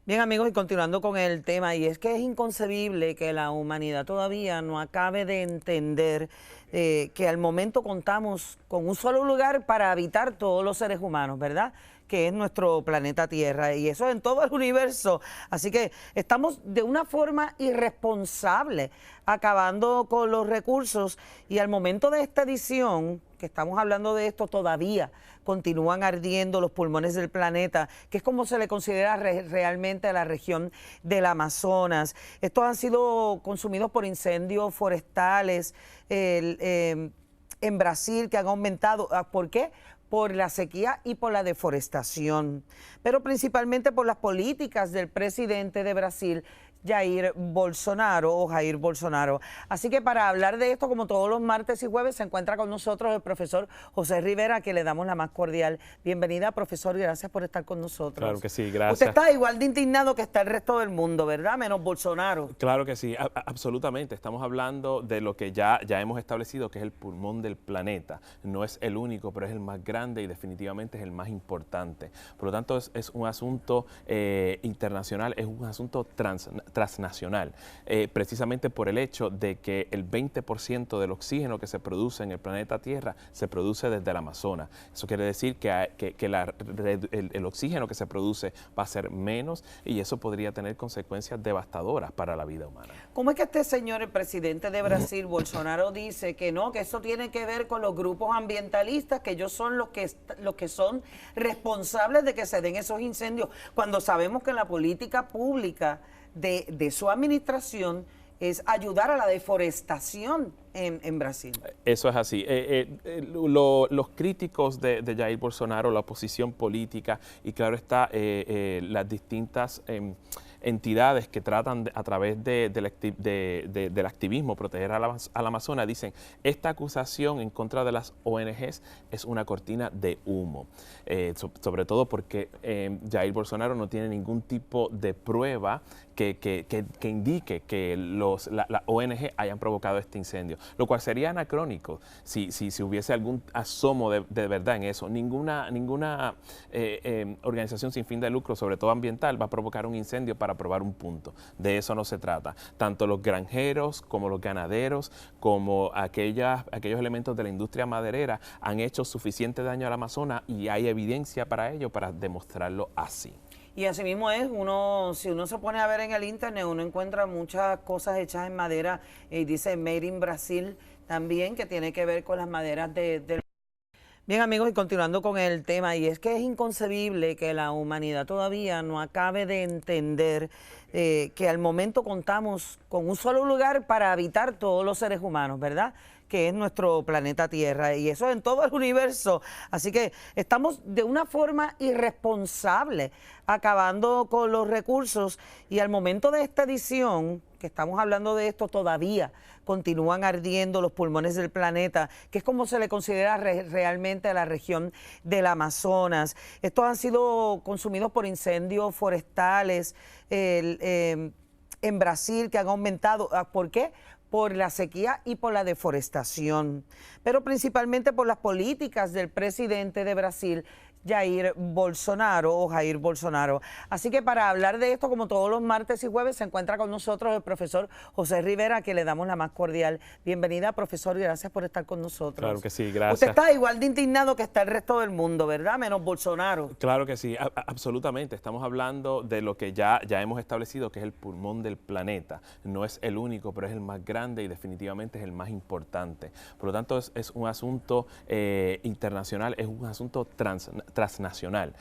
Bien, amigos, y continuando con el tema, y es que es inconcebible que la humanidad todavía no acabe de entender que al momento contamos con un solo lugar para habitar todos los seres humanos, ¿verdad? Que es nuestro planeta Tierra, y eso en todo el universo. Así que estamos de una forma irresponsable acabando con los recursos, y al momento de esta edición, que estamos hablando de esto, todavía continúan ardiendo los pulmones del planeta, que es como se le considera realmente a la región del Amazonas. Estos han sido consumidos por incendios forestales en Brasil, que han aumentado. ¿Por qué? Por la sequía y por la deforestación, pero principalmente por las políticas del presidente de Brasil, Jair Bolsonaro. Así que para hablar de esto, como todos los martes y jueves, se encuentra con nosotros el profesor José Rivera, a quien le damos la más cordial bienvenida. Profesor, gracias por estar con nosotros. Claro que sí, gracias. Usted está igual de indignado que está el resto del mundo, ¿verdad? Menos Bolsonaro. Claro que sí, absolutamente. Estamos hablando de lo que ya hemos establecido, que es el pulmón del planeta. No es el único, pero es el más grande y definitivamente es el más importante. Por lo tanto, es un asunto internacional, es un asunto transnacional, precisamente por el hecho de que el 20% del oxígeno que se produce en el planeta Tierra se produce desde el Amazonas. Eso quiere decir que el oxígeno que se produce va a ser menos, y eso podría tener consecuencias devastadoras para la vida humana. ¿Cómo es que este señor, el presidente de Brasil, Bolsonaro, dice que no, que eso tiene que ver con los grupos ambientalistas, que ellos son los que son responsables de que se den esos incendios, cuando sabemos que la política pública de su administración es ayudar a la deforestación en Brasil? Eso es así. Los críticos de Jair Bolsonaro, la oposición política y claro está, las distintas entidades que tratan a través del activismo proteger al Amazonas, dicen esta acusación en contra de las ONGs es una cortina de humo, sobre todo porque Jair Bolsonaro no tiene ningún tipo de prueba que indique que las ONG hayan provocado este incendio, lo cual sería anacrónico si hubiese algún asomo de verdad en eso. Ninguna organización sin fin de lucro, sobre todo ambiental, va a provocar un incendio para probar un punto. De eso no se trata. Tanto los granjeros como los ganaderos, como aquellos elementos de la industria maderera han hecho suficiente daño al Amazonas, y hay evidencia para ello, para demostrarlo así. Y así mismo es, si uno se pone a ver en el internet, uno encuentra muchas cosas hechas en madera, y dice Made in Brasil también, que tiene que ver con las maderas del... Bien, amigos, y continuando con el tema, y es que es inconcebible que la humanidad todavía no acabe de entender que al momento contamos con un solo lugar para habitar todos los seres humanos, ¿verdad? Que es nuestro planeta Tierra, y eso en todo el universo. Así que estamos de una forma irresponsable acabando con los recursos, y al momento de esta edición, que estamos hablando de esto, todavía continúan ardiendo los pulmones del planeta, que es como se le considera realmente a la región del Amazonas. Estos han sido consumidos por incendios forestales en Brasil, que han aumentado. ¿Por qué? Por la sequía y por la deforestación, pero principalmente por las políticas del presidente de Brasil, Jair Bolsonaro. Así que para hablar de esto, como todos los martes y jueves, se encuentra con nosotros el profesor José Rivera, a quien le damos la más cordial bienvenida. Profesor, gracias por estar con nosotros. Claro que sí, gracias. Usted está igual de indignado que está el resto del mundo, ¿verdad? Menos Bolsonaro. Claro que sí, absolutamente. Estamos hablando de lo que ya hemos establecido, que es el pulmón del planeta. No es el único, pero es el más grande y definitivamente es el más importante. Por lo tanto, es un asunto internacional, es un asunto transnacional,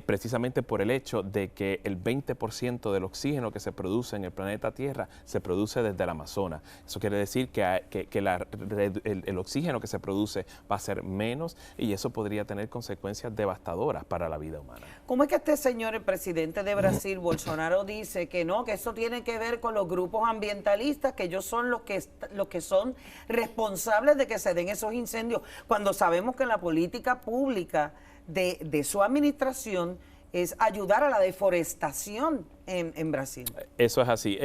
precisamente por el hecho de que el 20% del oxígeno que se produce en el planeta Tierra se produce desde el Amazonas. Eso quiere decir que el oxígeno que se produce va a ser menos, y eso podría tener consecuencias devastadoras para la vida humana. ¿Cómo es que este señor, el presidente de Brasil, Bolsonaro, dice que no, que eso tiene que ver con los grupos ambientalistas, que ellos son los que son responsables de que se den esos incendios, cuando sabemos que la política pública de su administración es ayudar a la deforestación en Brasil? Eso es así.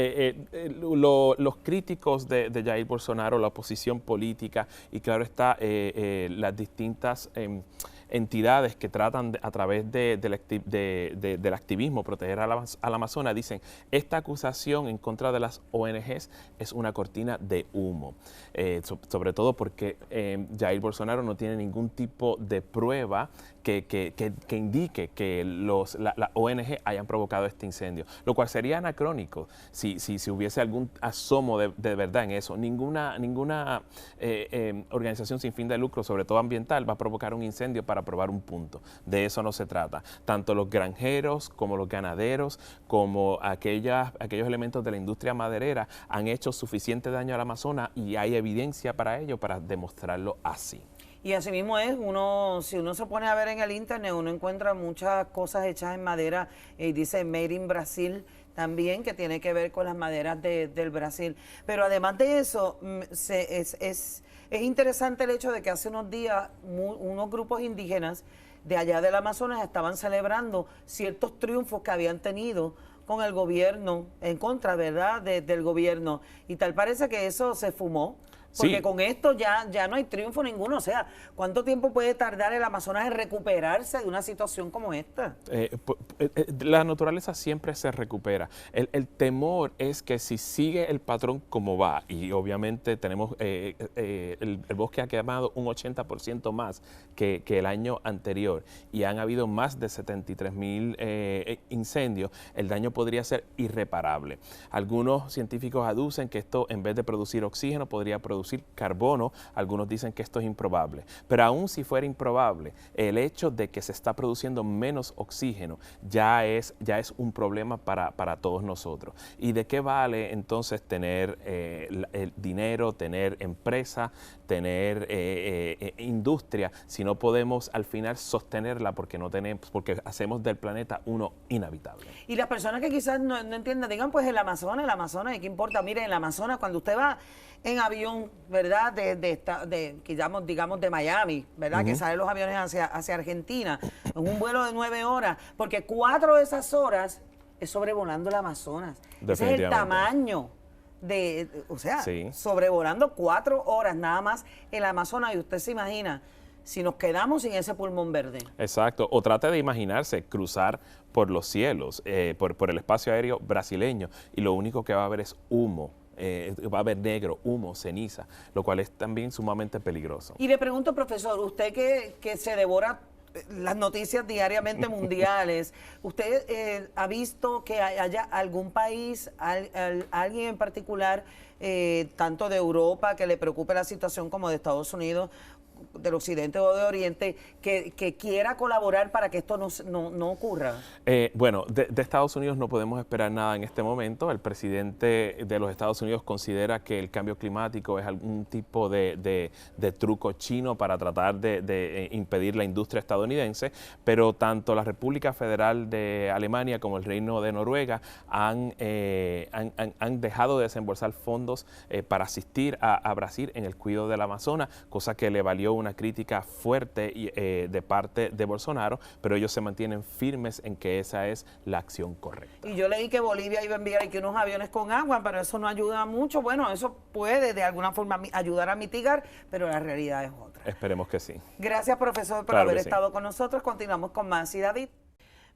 Los críticos de Jair Bolsonaro, la oposición política y claro está, las distintas entidades que tratan a través del activismo proteger al Amazonas dicen, esta acusación en contra de las ONGs es una cortina de humo, sobre todo porque Jair Bolsonaro no tiene ningún tipo de prueba que indique que la ONG hayan provocado este incendio, lo cual sería anacrónico si hubiese algún asomo de verdad en eso. Ninguna organización sin fin de lucro, sobre todo ambiental, va a provocar un incendio para probar un punto. De eso no se trata. Tanto los granjeros como los ganaderos, como aquellos elementos de la industria maderera han hecho suficiente daño al Amazonas y hay evidencia para ello, para demostrarlo así. Y así mismo es, si uno se pone a ver en el internet, uno encuentra muchas cosas hechas en madera, y dice Made in Brasil también, que tiene que ver con las maderas del Brasil. Pero además de eso, es interesante el hecho de que hace unos días unos grupos indígenas de allá del Amazonas estaban celebrando ciertos triunfos que habían tenido con el gobierno, en contra, ¿verdad?, del gobierno. Y tal parece que eso se fumó. Porque sí, con esto ya no hay triunfo ninguno. O sea, ¿cuánto tiempo puede tardar el Amazonas en recuperarse de una situación como esta? La naturaleza siempre se recupera. El temor es que si sigue el patrón como va, y obviamente tenemos el bosque ha quemado un 80% más que el año anterior, y han habido más de 73,000 incendios, el daño podría ser irreparable. Algunos científicos aducen que esto, en vez de producir oxígeno, podría producir carbono. Algunos dicen que esto es improbable, pero aún si fuera improbable, el hecho de que se está produciendo menos oxígeno ya es un problema para todos nosotros. ¿Y de qué vale entonces tener el dinero, tener empresa, tener industria, si no podemos al final sostenerla porque hacemos del planeta uno inhabitable? Y las personas que quizás no entiendan, digan, pues el Amazonas, ¿y qué importa? Miren, el Amazonas, cuando usted va en avión, ¿verdad?, digamos de Miami, ¿verdad?, que salen los aviones hacia Argentina, en un vuelo de 9 horas, porque 4 de esas horas es sobrevolando el Amazonas. Ese es el tamaño sí, sobrevolando 4 horas nada más el Amazonas, y usted se imagina si nos quedamos sin ese pulmón verde. Exacto, o trate de imaginarse cruzar por los cielos, por el espacio aéreo brasileño, y lo único que va a haber es humo. Va a haber negro, humo, ceniza, lo cual es también sumamente peligroso. Y le pregunto, profesor, usted que se devora las noticias diariamente mundiales, ¿usted ha visto que haya algún país, alguien en particular, tanto de Europa, que le preocupe la situación, como de Estados Unidos, del occidente o de oriente, que quiera colaborar para que esto no ocurra? Bueno, de Estados Unidos no podemos esperar nada en este momento. El presidente de los Estados Unidos considera que el cambio climático es algún tipo de truco chino para tratar de impedir la industria estadounidense, pero tanto la República Federal de Alemania como el Reino de Noruega han dejado de desembolsar fondos para asistir a Brasil en el cuidado del Amazonas, cosa que le valió una crítica fuerte de parte de Bolsonaro, pero ellos se mantienen firmes en que esa es la acción correcta. Y yo leí que Bolivia iba a enviar aquí unos aviones con agua, pero eso no ayuda mucho. Bueno, eso puede de alguna forma ayudar a mitigar, pero la realidad es otra. Esperemos que sí. Gracias, profesor, por haber estado con nosotros. Continuamos con más. Y David.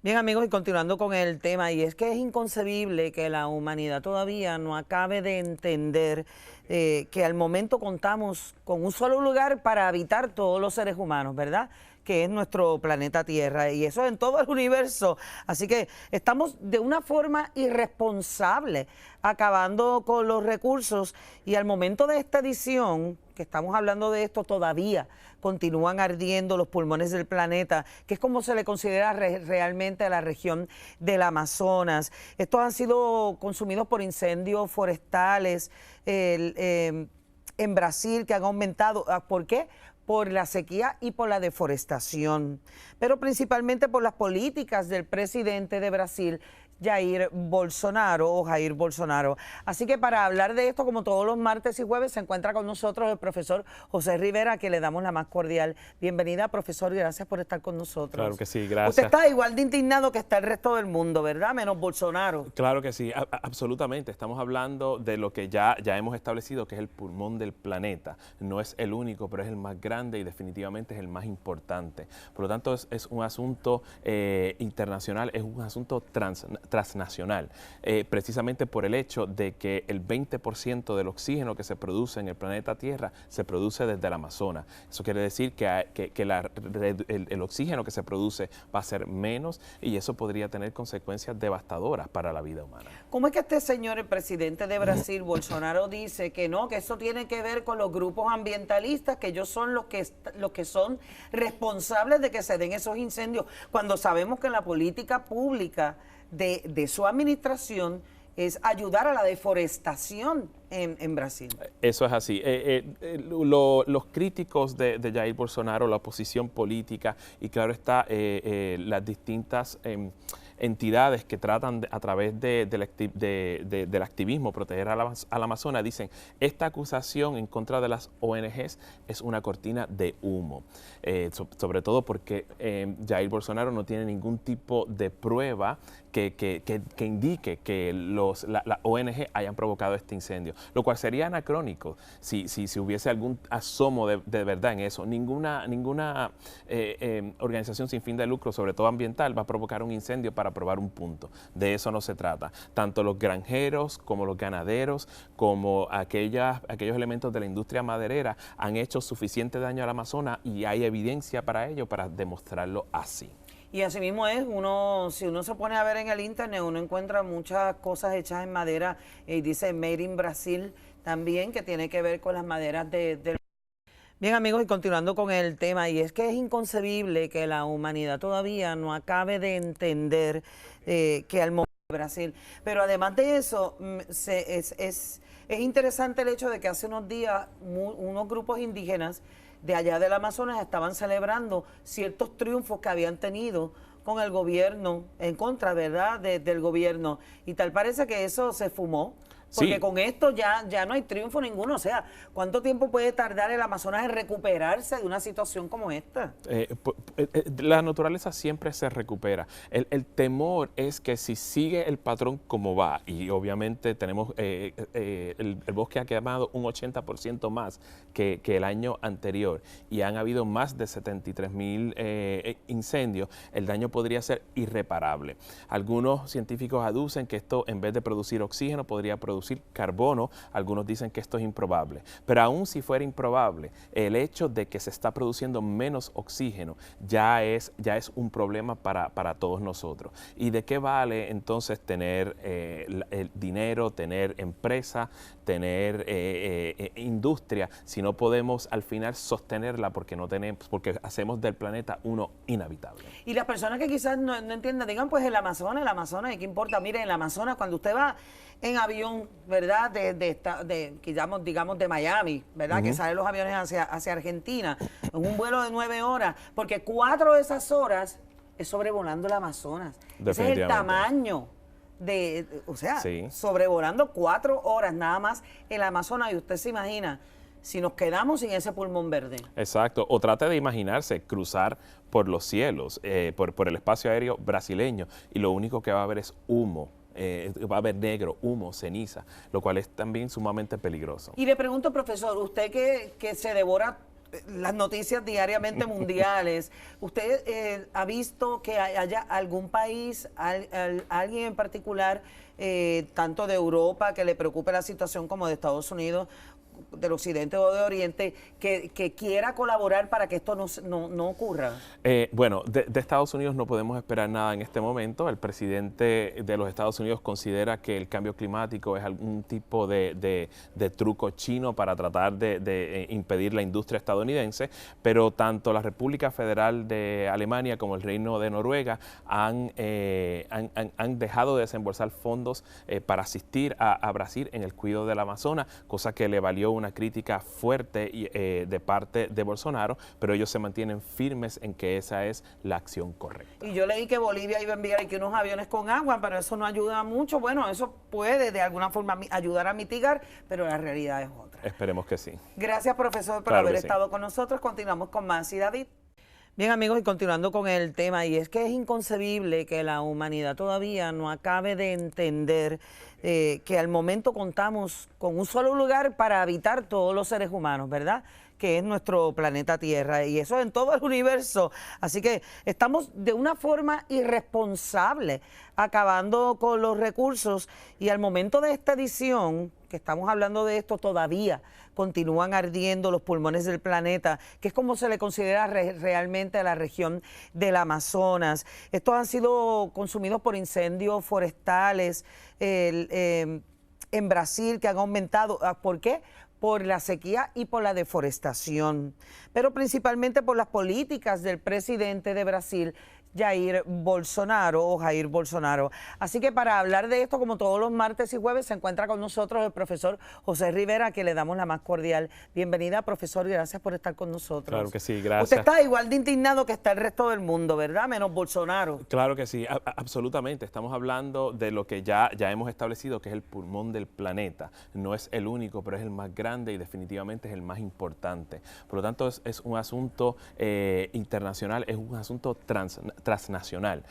Bien, amigos, y continuando con el tema, y es que es inconcebible que la humanidad todavía no acabe de entender que al momento contamos con un solo lugar para habitar todos los seres humanos, ¿verdad?, que es nuestro planeta Tierra, y eso en todo el universo. Así que estamos de una forma irresponsable acabando con los recursos, y al momento de esta edición, que estamos hablando de esto, todavía continúan ardiendo los pulmones del planeta, que es como se le considera realmente a la región del Amazonas. Estos han sido consumidos por incendios forestales en Brasil, que han aumentado. ¿Por qué? Por la sequía y por la deforestación, pero principalmente por las políticas del presidente de Brasil. Jair Bolsonaro o Jair Bolsonaro. Así que para hablar de esto, como todos los martes y jueves, se encuentra con nosotros el profesor José Rivera, a quien le damos la más cordial bienvenida. Profesor, gracias por estar con nosotros. Claro que sí, gracias. Usted está igual de indignado que está el resto del mundo, ¿verdad? Menos Bolsonaro. Claro que sí, absolutamente. Estamos hablando de lo que ya hemos establecido, que es el pulmón del planeta. No es el único, pero es el más grande y definitivamente es el más importante. Por lo tanto, es un asunto internacional, es un asunto transnacional, precisamente por el hecho de que el 20% del oxígeno que se produce en el planeta Tierra se produce desde el Amazonas. Eso quiere decir que el oxígeno que se produce va a ser menos y eso podría tener consecuencias devastadoras para la vida humana. ¿Cómo es que este señor, el presidente de Brasil, Bolsonaro, dice que no, que eso tiene que ver con los grupos ambientalistas, que ellos son los que son responsables de que se den esos incendios, cuando sabemos que la política pública de su administración es ayudar a la deforestación en Brasil? Eso es así. Los críticos de Jair Bolsonaro, la oposición política y claro está, las distintas entidades que tratan a través del activismo proteger al Amazonas dicen esta acusación en contra de las ONGs es una cortina de humo, sobre todo porque Jair Bolsonaro no tiene ningún tipo de prueba que indique que la ONG hayan provocado este incendio, lo cual sería anacrónico si hubiese algún asomo de verdad en eso. Ninguna organización sin fin de lucro, sobre todo ambiental, va a provocar un incendio para probar un punto. De eso no se trata. Tanto los granjeros como los ganaderos, como aquellos elementos de la industria maderera han hecho suficiente daño al Amazonas y hay evidencia para ello, para demostrarlo así. Y así mismo es, si uno se pone a ver en el internet, uno encuentra muchas cosas hechas en madera, y dice Made in Brasil también, que tiene que ver con las maderas del... Bien, amigos, y continuando con el tema, y es que es inconcebible que la humanidad todavía no acabe de entender que al momento de Brasil. Pero además de eso, es interesante el hecho de que hace unos días unos grupos indígenas de allá del Amazonas estaban celebrando ciertos triunfos que habían tenido con el gobierno, en contra, ¿verdad?, del gobierno. Y tal parece que eso se fumó. Porque sí, con esto ya no hay triunfo ninguno. O sea, ¿cuánto tiempo puede tardar el Amazonas en recuperarse de una situación como esta? La naturaleza siempre se recupera. El temor es que si sigue el patrón como va, y obviamente tenemos el bosque ha quemado un 80% más que el año anterior, y han habido más de 73,000 incendios, el daño podría ser irreparable. Algunos científicos aducen que esto, en vez de producir oxígeno, podría producir carbono. Algunos dicen que esto es improbable, pero aún si fuera improbable, el hecho de que se está produciendo menos oxígeno ya es un problema para todos nosotros. ¿Y de qué vale entonces tener el dinero, tener empresa, tener industria si no podemos al final sostenerla porque hacemos del planeta uno inhabitable? Y las personas que quizás no entiendan, digan, pues el Amazonas, ¿qué importa? Miren, el Amazonas, cuando usted va en avión, ¿verdad?, digamos de Miami, ¿verdad?, que salen los aviones hacia Argentina, en un vuelo de 9 horas, porque 4 de esas horas es sobrevolando el Amazonas. Ese es el tamaño sí, sobrevolando 4 horas nada más el Amazonas, y usted se imagina si nos quedamos sin ese pulmón verde. Exacto, o trate de imaginarse cruzar por los cielos, por el espacio aéreo brasileño, y lo único que va a haber es humo. Va a haber negro, humo, ceniza, lo cual es también sumamente peligroso. Y le pregunto, profesor, usted que se devora las noticias diariamente mundiales, ¿usted ha visto que haya algún país, alguien en particular, tanto de Europa, que le preocupe la situación, como de Estados Unidos, del occidente o de oriente, que quiera colaborar para que esto no ocurra? Bueno, de Estados Unidos no podemos esperar nada en este momento. El presidente de los Estados Unidos considera que el cambio climático es algún tipo de truco chino para tratar de impedir la industria estadounidense, pero tanto la República Federal de Alemania como el Reino de Noruega han dejado de desembolsar fondos para asistir a Brasil en el cuidado del Amazonas, cosa que le valió recibió una crítica fuerte de parte de Bolsonaro, pero ellos se mantienen firmes en que esa es la acción correcta. Y yo leí que Bolivia iba a enviar aquí unos aviones con agua, pero eso no ayuda mucho. Bueno, eso puede de alguna forma ayudar a mitigar, pero la realidad es otra. Esperemos que sí. Gracias, profesor, por Claro haber que sí. estado con nosotros. Continuamos con más. ¿Y David? Bien, amigos, y continuando con el tema, y es que es inconcebible que la humanidad todavía no acabe de entender que al momento contamos con un solo lugar para habitar todos los seres humanos, ¿verdad?, que es nuestro planeta Tierra, y eso en todo el universo. Así que estamos de una forma irresponsable acabando con los recursos, y al momento de esta edición, que estamos hablando de esto, todavía continúan ardiendo los pulmones del planeta, que es como se le considera realmente a la región del Amazonas. Estos han sido consumidos por incendios forestales en Brasil, que han aumentado. ¿Por qué? Por la sequía y por la deforestación, pero principalmente por las políticas del presidente de Brasil, Jair Bolsonaro. Así que para hablar de esto, como todos los martes y jueves, se encuentra con nosotros el profesor José Rivera, a quien le damos la más cordial bienvenida. Profesor, gracias por estar con nosotros. Claro que sí, gracias. Usted está igual de indignado que está el resto del mundo, ¿verdad? Menos Bolsonaro. Claro que sí, absolutamente. Estamos hablando de lo que ya hemos establecido, que es el pulmón del planeta. No es el único, pero es el más grande y definitivamente es el más importante. Por lo tanto, es un asunto internacional, es un asunto transnacional,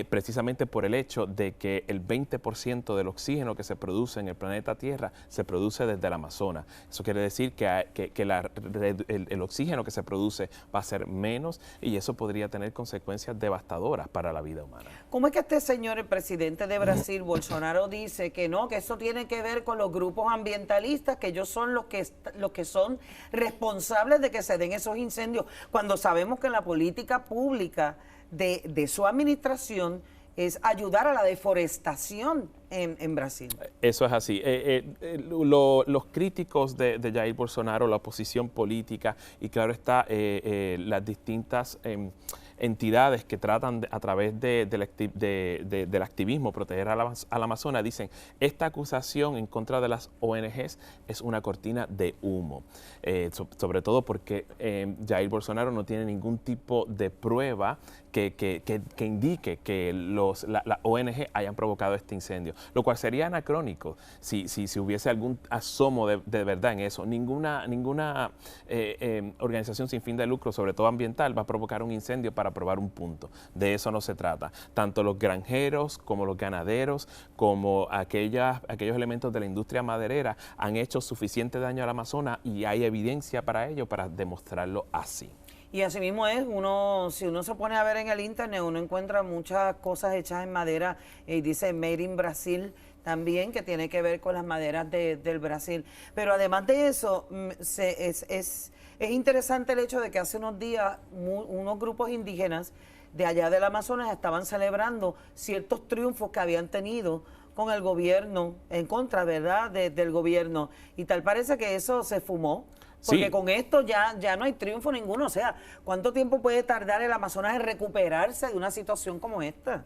precisamente por el hecho de que el 20% del oxígeno que se produce en el planeta Tierra se produce desde el Amazonas. Eso quiere decir que el oxígeno que se produce va a ser menos, y eso podría tener consecuencias devastadoras para la vida humana. ¿Cómo es que este señor, el presidente de Brasil, Bolsonaro, dice que no, que eso tiene que ver con los grupos ambientalistas, que ellos son los que son responsables de que se den esos incendios, cuando sabemos que la política pública de su administración es ayudar a la deforestación en Brasil? Eso es así. Los críticos de Jair Bolsonaro, la oposición política y claro está, las distintas entidades que tratan a través del activismo proteger al Amazonas, dicen esta acusación en contra de las ONGs es una cortina de humo, sobre todo porque Jair Bolsonaro no tiene ningún tipo de prueba que indique que la ONG hayan provocado este incendio, lo cual sería anacrónico si hubiese algún asomo de verdad en eso. Ninguna organización sin fin de lucro, sobre todo ambiental, va a provocar un incendio para probar un punto. De eso no se trata. Tanto los granjeros como los ganaderos, como aquellos elementos de la industria maderera han hecho suficiente daño al Amazonas, y hay evidencia para ello, para demostrarlo así. Y así mismo es, si uno se pone a ver en el internet, uno encuentra muchas cosas hechas en madera, y dice Made in Brasil también, que tiene que ver con las maderas del Brasil. Pero además de eso, es interesante el hecho de que hace unos días unos grupos indígenas de allá del Amazonas estaban celebrando ciertos triunfos que habían tenido con el gobierno, en contra, ¿verdad?, del gobierno. Y tal parece que eso se fumó. Porque sí, con esto ya no hay triunfo ninguno. O sea, ¿cuánto tiempo puede tardar el Amazonas en recuperarse de una situación como esta?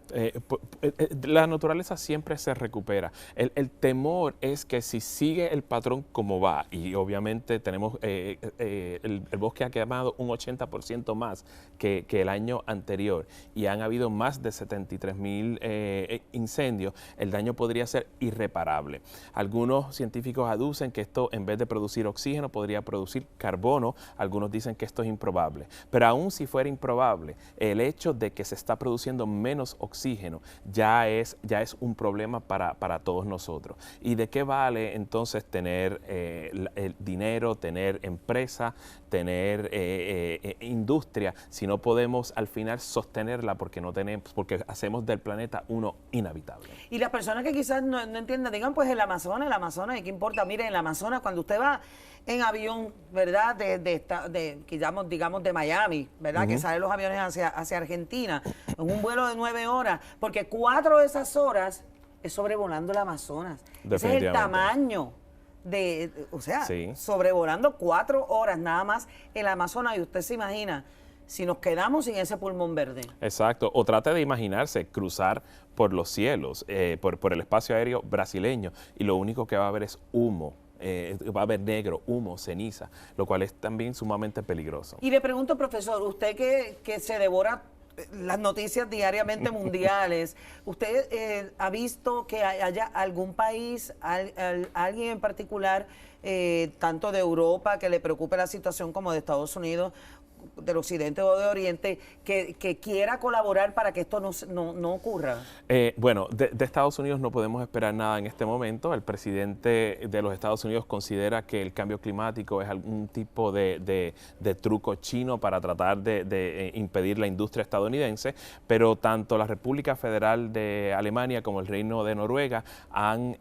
La naturaleza siempre se recupera. El temor es que si sigue el patrón como va, y obviamente tenemos el bosque ha quemado un 80% más que el año anterior, y han habido más de 73,000 incendios, el daño podría ser irreparable. Algunos científicos aducen que esto, en vez de producir oxígeno, podría producir carbono. Algunos dicen que esto es improbable, pero aún si fuera improbable, el hecho de que se está produciendo menos oxígeno ya es un problema para todos nosotros. ¿Y de qué vale entonces tener el dinero, tener empresa, tener industria, si no podemos al final sostenerla porque hacemos del planeta uno inhabitable? Y las personas que quizás no entiendan, digan, pues el Amazonas, ¿y qué importa? Miren, el Amazonas, cuando usted va en avión, ¿verdad?, digamos de Miami, ¿verdad?, que salen los aviones hacia Argentina, en un vuelo de 9 horas, porque 4 de esas horas es sobrevolando el Amazonas. Ese es el tamaño sí, sobrevolando 4 horas nada más el Amazonas, y usted se imagina si nos quedamos sin ese pulmón verde. Exacto, o trate de imaginarse cruzar por los cielos, por el espacio aéreo brasileño, y lo único que va a haber es humo. va a haber negro, humo, ceniza, lo cual es también sumamente peligroso. Y le pregunto, profesor, usted que se devora las noticias diariamente mundiales, ¿usted ha visto que haya algún país, alguien en particular, tanto de Europa, que le preocupe la situación como de Estados Unidos, del occidente o de oriente, que quiera colaborar para que esto no ocurra? Bueno, de Estados Unidos no podemos esperar nada en este momento. El presidente de los Estados Unidos considera que el cambio climático es algún tipo de truco chino para tratar de impedir la industria estadounidense, pero tanto la República Federal de Alemania como el Reino de Noruega han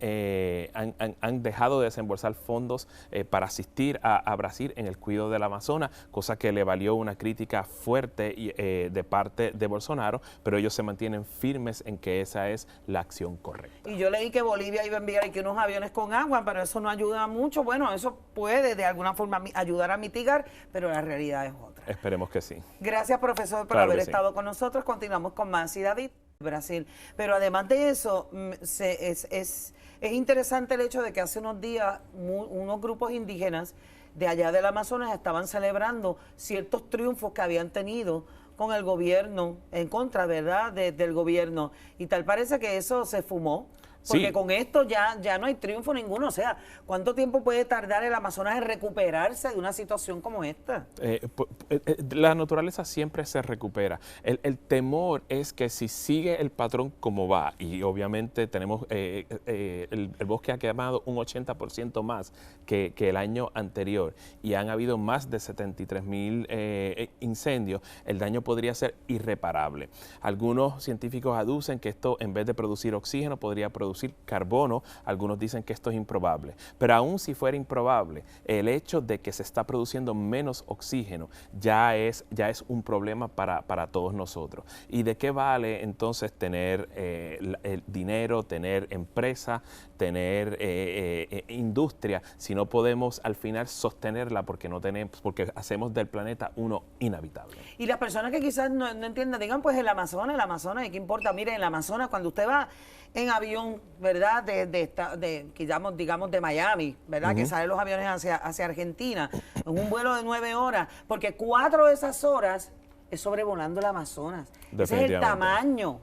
dejado de desembolsar fondos para asistir a Brasil en el cuidado del Amazonas, cosa que le valió una crítica fuerte de parte de Bolsonaro, pero ellos se mantienen firmes en que esa es la acción correcta. Y yo leí que Bolivia iba a enviar aquí unos aviones con agua, pero eso no ayuda mucho. Bueno, eso puede de alguna forma ayudar a mitigar, pero la realidad es otra. Esperemos que sí. Gracias, profesor, por Claro haber que sí. estado con nosotros. Continuamos con más. Y David, Brasil. Pero además de eso, es interesante el hecho de que hace unos días unos grupos indígenas de allá del Amazonas estaban celebrando ciertos triunfos que habían tenido con el gobierno, en contra, ¿verdad?, del gobierno. Y tal parece que eso se fumó, porque Sí. con esto ya no hay triunfo ninguno. O sea, ¿cuánto tiempo puede tardar el Amazonas en recuperarse de una situación como esta? La naturaleza siempre se recupera. El temor es que si sigue el patrón como va, y obviamente tenemos el bosque ha quemado un 80% más que el año anterior, y han habido más de 73,000 incendios, el daño podría ser irreparable. Algunos científicos aducen que esto, en vez de producir oxígeno, podría producir carbono. Algunos dicen que esto es improbable, pero aún si fuera improbable, el hecho de que se está produciendo menos oxígeno ya es un problema para todos nosotros. ¿Y de qué vale entonces tener el dinero, tener empresa, tener industria, si no podemos al final sostenerla porque porque hacemos del planeta uno inhabitable? Y las personas que quizás no entiendan, digan, pues el Amazonas, ¿y qué importa? Mire, en el Amazonas, cuando usted va en avión, ¿verdad?, digamos de Miami, ¿verdad?, que salen los aviones hacia Argentina, en un vuelo de 9 horas, porque 4 de esas horas es sobrevolando el Amazonas. Ese es el tamaño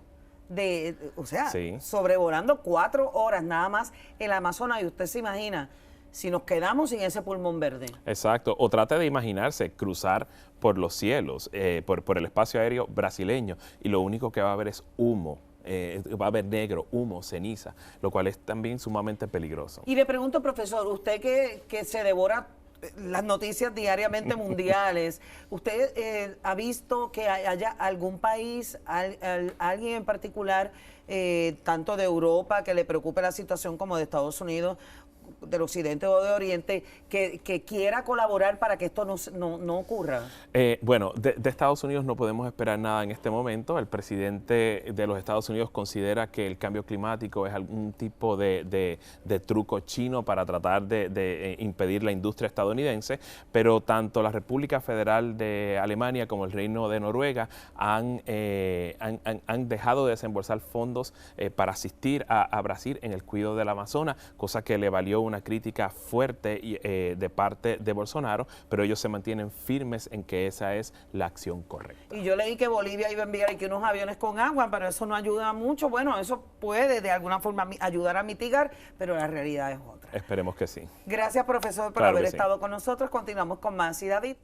o sea, sí, sobrevolando 4 horas nada más el Amazonas, y usted se imagina si nos quedamos sin ese pulmón verde. Exacto, o trate de imaginarse cruzar por los cielos, por el espacio aéreo brasileño, y lo único que va a haber es humo. Va a haber negro, humo, ceniza, lo cual es también sumamente peligroso. Y le pregunto, profesor, usted que se devora las noticias diariamente mundiales, ¿usted ha visto que haya algún país, alguien en particular, tanto de Europa, que le preocupe la situación como de Estados Unidos, del occidente o de oriente, que quiera colaborar para que esto no ocurra? Bueno, de Estados Unidos no podemos esperar nada en este momento. El presidente de los Estados Unidos considera que el cambio climático es algún tipo de truco chino para tratar de impedir la industria estadounidense, pero tanto la República Federal de Alemania como el Reino de Noruega han dejado de desembolsar fondos para asistir a Brasil en el cuidado del Amazonas, cosa que le valió una crítica fuerte de parte de Bolsonaro, pero ellos se mantienen firmes en que esa es la acción correcta. Y yo leí que Bolivia iba a enviar aquí unos aviones con agua, pero eso no ayuda mucho. Bueno, eso puede de alguna forma ayudar a mitigar, pero la realidad es otra. Esperemos que sí. Gracias, profesor, por Claro haber que sí. estado con nosotros. Continuamos con más. Y David.